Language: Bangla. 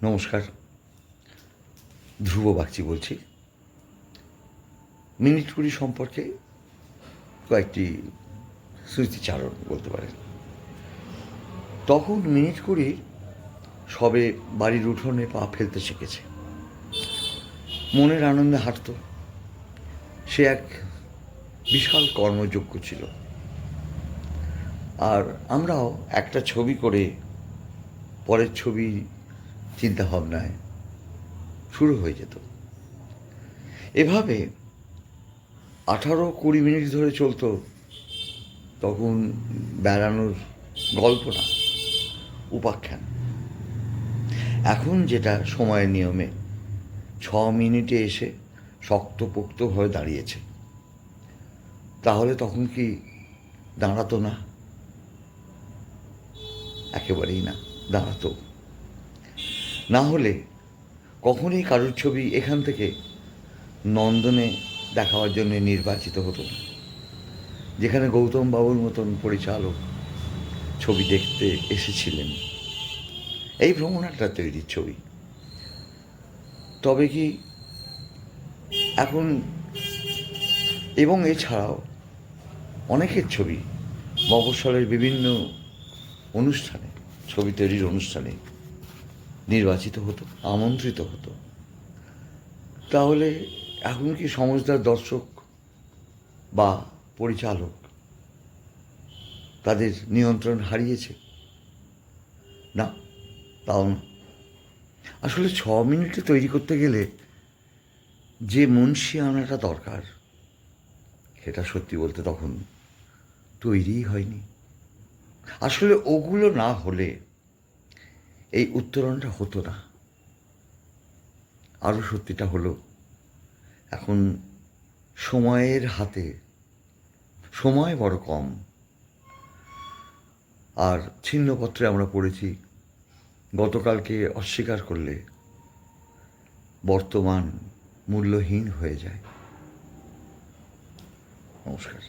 নমস্কার, ধ্রুব বাগচি বলছি। মিনিট কুড়ি সম্পর্কে কয়েকটি স্মৃতিচারণ বলতে পারেন। তখন মিনিট কুড়ি সবে বাড়ির উঠোনে পা ফেলতে শিখেছে, মনের আনন্দে হাঁটত। সে এক বিশাল কর্মযোগ্য ছিল। আর আমরাও একটা ছবি করে পরের ছবি চিন্তাভাবনায় শুরু হয়ে যেত। এভাবে 18-20 মিনিট ধরে চলতো। তখন বেড়ানোর গল্প না, উপাখ্যান। এখন যেটা সময়ের নিয়মে 6 মিনিটে এসে শক্তপোক্ত হয়ে দাঁড়িয়েছে, তাহলে তখন কি দাঁড়াতো না? একেবারেই না, দাঁড়াতো না। হলে কখনই কারোর ছবি এখান থেকে নন্দনে দেখাবার জন্য নির্বাচিত হতো না, যেখানে গৌতম বাবুর মতন পরিচালক ছবি দেখতে এসেছিলেন। এই ভ্রমণাটা তৈরির ছবি। তবে কি এখন, এবং এছাড়াও অনেকের ছবি মফস্বলের বিভিন্ন অনুষ্ঠানে, ছবি তৈরির অনুষ্ঠানে নির্বাচিত হতো, আমন্ত্রিত হতো। তাহলে এখন কি সমঝদার দর্শক বা পরিচালক তাদের নিয়ন্ত্রণ হারিয়েছে? না, তাও না। আসলে 6 মিনিটে তৈরি করতে গেলে যে মুনশিয়ানাটা দরকার, সেটা সত্যি বলতে তখন তৈরিই হয়নি। আসলে ওগুলো না হলে এই উত্তরণটা হতো না। আরও সত্যিটা হলো, এখন সময়ের হাতে সময় বড় কম। আর ছিন্নপত্রে আমরা পড়েছি, গতকালকে অস্বীকার করলে বর্তমান মূল্যহীন হয়ে যায়। নমস্কার।